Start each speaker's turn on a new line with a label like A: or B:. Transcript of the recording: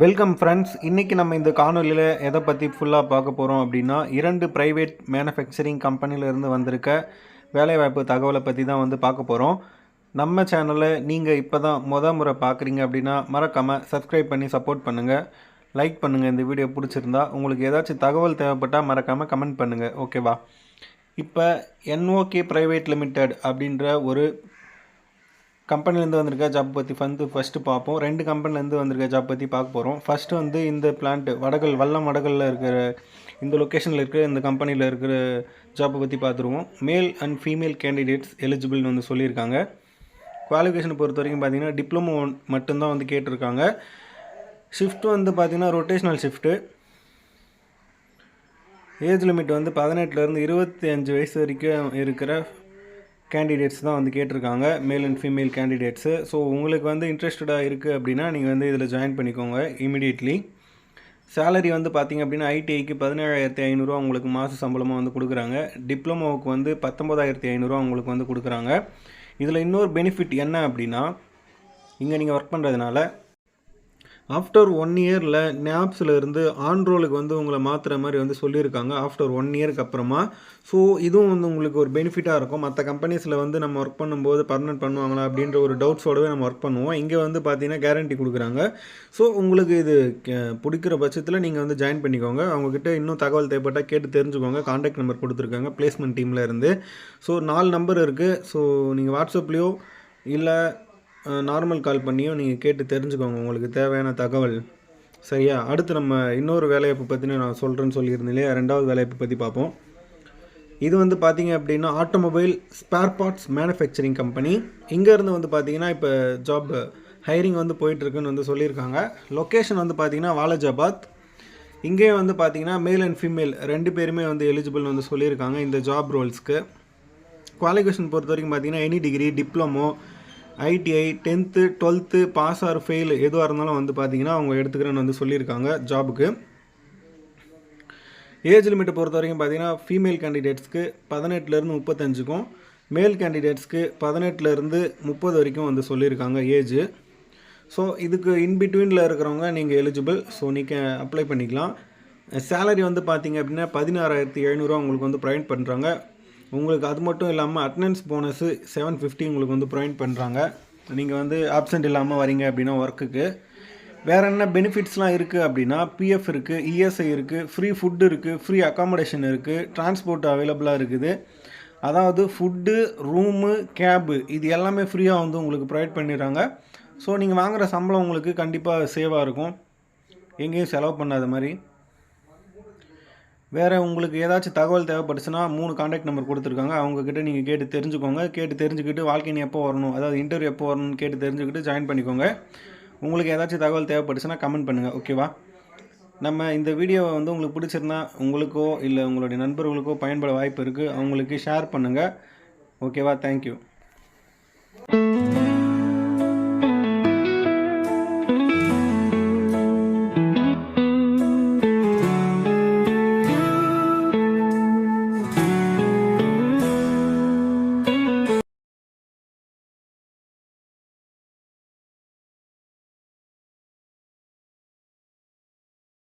A: Welcome friends. இன்றைக்கி நம்ம இந்த காணொலியில் எதை பற்றி ஃபுல்லாக பார்க்க போகிறோம் அப்படின்னா, 2 ப்ரைவேட் மேனுஃபேக்சரிங் கம்பெனிலேருந்து வந்திருக்க வேலைவாய்ப்பு தகவலை பற்றி தான் வந்து பார்க்க போகிறோம். நம்ம சேனலை நீங்கள் இப்போ தான் முறை பார்க்குறீங்க அப்படின்னா மறக்காமல் சப்ஸ்கிரைப் பண்ணி சப்போர்ட் பண்ணுங்கள், லைக் பண்ணுங்கள். இந்த வீடியோ பிடிச்சிருந்தா உங்களுக்கு ஏதாச்சும் தகவல் தேவைப்பட்டால் மறக்காமல் கமெண்ட் பண்ணுங்கள், ஓகேவா? இப்போ என்ஓகே ப்ரைவேட் லிமிடெட் அப்படின்ற ஒரு கம்பெனிலேருந்து வந்திருக்க ஜாப் பற்றி ஃபஸ்ட்டு பார்ப்போம். 2 கம்பெனிலேருந்து வந்திருக்க ஜாப் பற்றி பார்க்க போகிறோம். ஃபஸ்ட்டு வந்து இந்த பிளான்ட் வல்லமடகலில் இருக்கிற இந்த லொக்கேஷனில் இருக்கிற இந்த கம்பெனியில் இருக்கிற ஜாப்பை பற்றி பார்த்துருவோம். மேல் அண்ட் ஃபீமேல் கேண்டிடேட்ஸ் எலிஜிபிள்னு வந்து சொல்லியிருக்காங்க. குவாலிஃபிகேஷனை பொறுத்த வரைக்கும் பார்த்தீங்கன்னா டிப்ளமோ மட்டும்தான் வந்து கேட்டிருக்காங்க. ஷிஃப்ட்டு வந்து பார்த்திங்கன்னா ரொட்டேஷ்னல் ஷிஃப்ட்டு. ஏஜ் லிமிட் வந்து 18லேருந்து 25 வயசு வரைக்கும் இருக்கிற கேண்டிடேட்ஸ் தான் வந்து கேட்டிருக்காங்க, male and female candidates. So உங்களுக்கு வந்து இன்ட்ரெஸ்டடாக இருக்குது அப்படின்னா நீங்கள் வந்து இதில் ஜாயின் பண்ணிக்கோங்க இமிடியேட்லி. சேலரி வந்து பார்த்திங்க அப்படின்னா ஐடிஐக்கு 17,500 உங்களுக்கு மாத சம்பளமாக வந்து கொடுக்குறாங்க. டிப்ளமோவுக்கு வந்து 19,500 உங்களுக்கு வந்து கொடுக்குறாங்க. இதில் இன்னொரு பெனிஃபிட் என்ன அப்படின்னா, இங்கே நீங்கள் ஒர்க் பண்ணுறதுனால ஆஃப்டர் 1 இயரில் நேப்ஸில் இருந்து ஆன்ரோலுக்கு வந்து உங்களை மாற்றுற மாதிரி வந்து சொல்லியிருக்காங்க ஆஃப்டர் 1 இயருக்கு அப்புறமா. ஸோ இதுவும் வந்து உங்களுக்கு ஒரு பெனிஃபிட்டாக இருக்கும். மற்ற கம்பெனிஸில் வந்து நம்ம ஒர்க் பண்ணும்போது பர்மனெண்ட் பண்ணுவாங்களா அப்படின்ற ஒரு டவுட்ஸோடவே நம்ம ஒர்க் பண்ணுவோம். இங்கே வந்து பார்த்தீங்கன்னா கேரண்டி கொடுக்குறாங்க. ஸோ உங்களுக்கு இது பிடிக்கிற பட்சத்தில் நீங்கள் வந்து ஜாயின் பண்ணிக்கோங்க. அவங்கக்கிட்ட இன்னும் தகவல் தேவைப்பட்டால் கேட்டு தெரிஞ்சுக்கோங்க. கான்டாக்ட் நம்பர் கொடுத்துருக்காங்க பிளேஸ்மெண்ட் டீமில் இருந்து. ஸோ 4 நம்பர் இருக்குது. ஸோ நீங்கள் வாட்ஸ்அப்லேயோ இல்லை நார்மல் கால் பண்ணியும் நீங்கள் கேட்டு தெரிஞ்சுக்கோங்க உங்களுக்கு தேவையான தகவல், சரியா? அடுத்து நம்ம இன்னொரு வேலைவாய்ப்பு பற்றி நான் சொல்கிறேன்னு சொல்லியிருந்தேன் இல்லையா, 2வது வேலைவாய்ப்பு பற்றி பார்ப்போம். இது வந்து பார்த்திங்க அப்படின்னா automobile spare parts manufacturing company. இங்கேருந்து வந்து பார்த்திங்கன்னா இப்போ ஜாப் ஹைரிங் வந்து போயிட்டுருக்குன்னு வந்து சொல்லியிருக்காங்க. லொக்கேஷன் வந்து பார்த்திங்கன்னா வாலஜாபாத். இங்கேயும் வந்து பார்த்திங்கன்னா மேல் அண்ட் ஃபீமேல் 2 பேருமே வந்து எலிஜிபிள்னு வந்து சொல்லியிருக்காங்க இந்த ஜாப் ரோல்ஸ்க்கு. குவாலிஃபிகேஷன் பொறுத்த வரைக்கும் பார்த்திங்கன்னா any degree, diploma, ITI, 10th 12th pass or fail எதுவாக இருந்தாலும் வந்து பார்த்திங்கன்னா அவங்க எடுத்துக்கிறேன்னு வந்து சொல்லியிருக்காங்க ஜாபுக்கு. ஏஜ் லிமிட்டை பொறுத்த வரைக்கும் பார்த்திங்கன்னா ஃபீமேல் கேண்டிடேட்ஸ்க்கு 18லேருந்து 35க்கும், மேல் கேண்டிடேட்ஸ்க்கு 18லேருந்து 30 வரைக்கும் வந்து சொல்லியிருக்காங்க ஏஜு. ஸோ இதுக்கு இன்பிட்வீனில் இருக்கிறவங்க நீங்கள் எலிஜிபிள். ஸோ நீங்கள் அப்ளை பண்ணிக்கலாம். சேலரி வந்து பார்த்திங்க அப்படின்னா 16,700 உங்களுக்கு வந்து ப்ரொவைட் பண்ணுறாங்க. உங்களுக்கு அது மட்டும் இல்லாமல் அட்டனன்ஸ் போனஸு 750 உங்களுக்கு வந்து ப்ரொவைட் பண்ணுறாங்க. நீங்கள் வந்து ஆப்சண்ட் இல்லாமல் வரீங்க அப்படின்னா ஒர்க்குக்கு. வேறு என்ன பெனிஃபிட்ஸ்லாம் இருக்குது அப்படின்னா பிஎஃப் இருக்குது, இஎஸ்ஐ இருக்குது, ஃப்ரீ ஃபுட்டு இருக்குது, ஃப்ரீ அக்காமடேஷன் இருக்குது, டிரான்ஸ்போர்ட் அவைலபிளாக இருக்குது. அதாவது ஃபுட்டு, ரூமு, கேபு இது எல்லாமே ஃப்ரீயாக வந்து உங்களுக்கு ப்ரொவைட் பண்ணிடுறாங்க. ஸோ நீங்கள் வாங்குகிற சம்பளம் உங்களுக்கு கண்டிப்பாக சேவாக இருக்கும், எங்கேயும் செலவு பண்ணாத மாதிரி. வேறு உங்களுக்கு ஏதாச்சும் தகவல் தேவைப்பட்டுச்சுன்னா 3 கான்டாக்ட் நம்பர் கொடுத்துருக்காங்க. அவங்கக்கிட்ட நீங்கள் கேட்டு தெரிஞ்சுக்கோங்க. கேட்டு தெரிஞ்சுக்கிட்டு வாழ்க்கைன்னு எப்போ வரணும், அதாவது இன்டர்வியூ எப்போ வரணும்னு கேட்டு தெரிஞ்சுக்கிட்டு ஜாயின் பண்ணிக்கோங்க. உங்களுக்கு ஏதாச்சும் தகவல் தேவைப்பட்டுச்சுன்னா கமெண்ட் பண்ணுங்கள், ஓகேவா? நம்ம இந்த வீடியோவை வந்து உங்களுக்கு பிடிச்சிருந்தா உங்களுக்கோ இல்லை உங்களுடைய நண்பர்களுக்கோ பயன்பட வாய்ப்பு இருக்குது. அவங்களுக்கு ஷேர் பண்ணுங்கள், ஓகேவா? தேங்க்யூ.